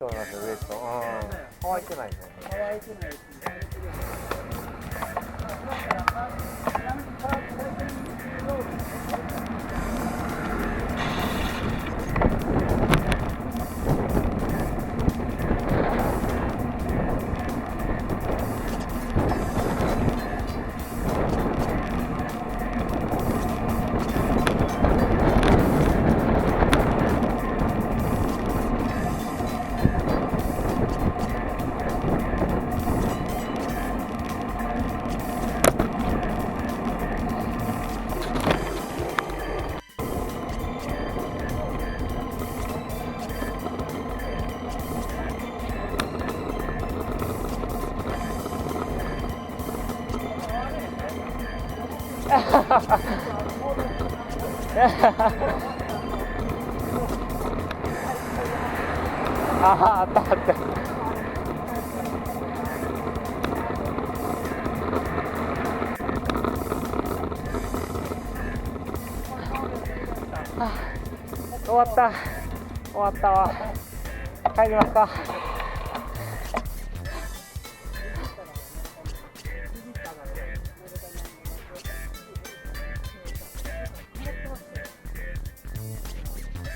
そうなんですよ、ウエスト。乾いてないね。乾いてないですね。あったあった。終わった。終わったわ。帰りますか。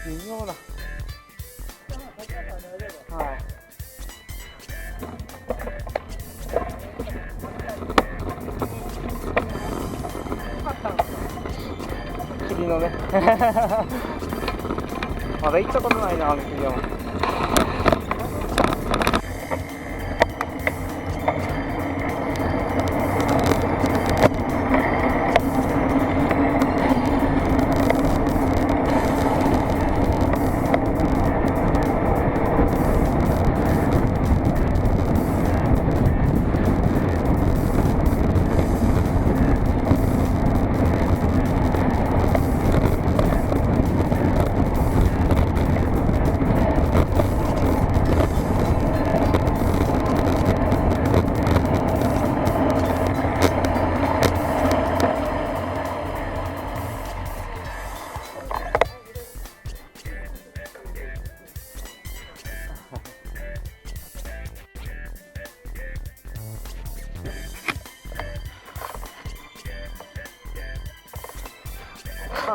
微妙な。はい。霧のね。まだ行ったことないな、あの霧は。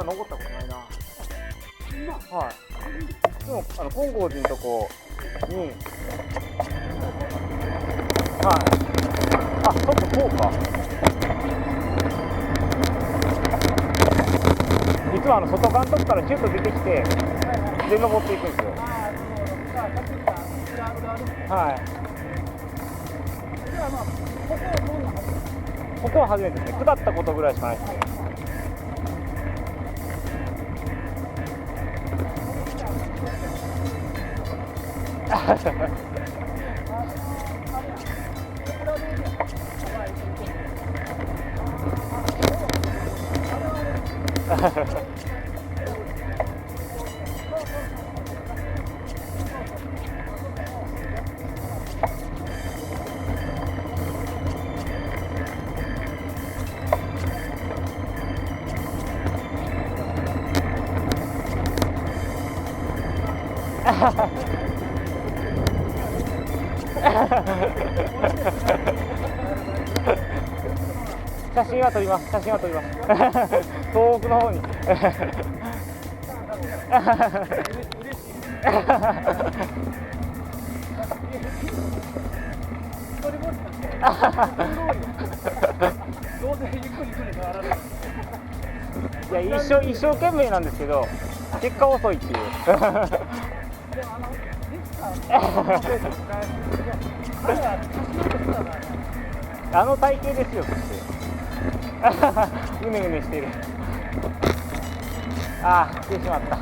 登ったことないな。はい。でも金剛寺のとこに、はい。あ、そうか。実は外側のとこからシュッと出てきて、で登っていくんですよ。はい。ここは初めてですね。下ったことぐらいしかないですね。写真は撮ります。遠くの方に。いや、一生懸命なんですけど、結果遅いっていう。あの体型ですよ、そして。うねうねしてる。ああ、来てしまった。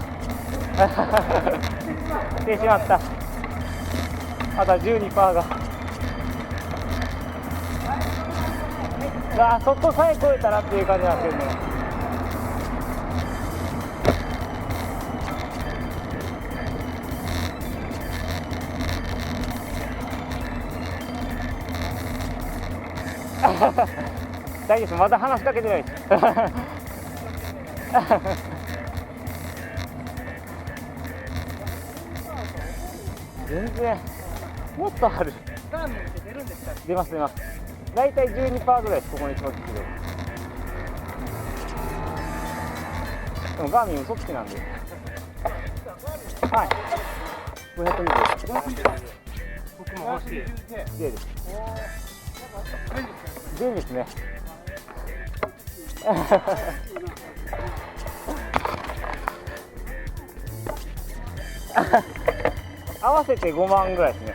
来てしまった。まだ12%が。そこさえ超えたらっていう感じなんですけどね。大丈夫です。まだ話しかけてないです。全然もっとある。ガーミンって出るんですか？出ます出ます。大体 12% ぐらいです。ここに一番効く量。でもガーミン嘘つきなんで。はい。520。僕も欲しい。J です。便利ですね。合わせて5万ぐらいですね。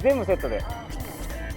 全部セットで。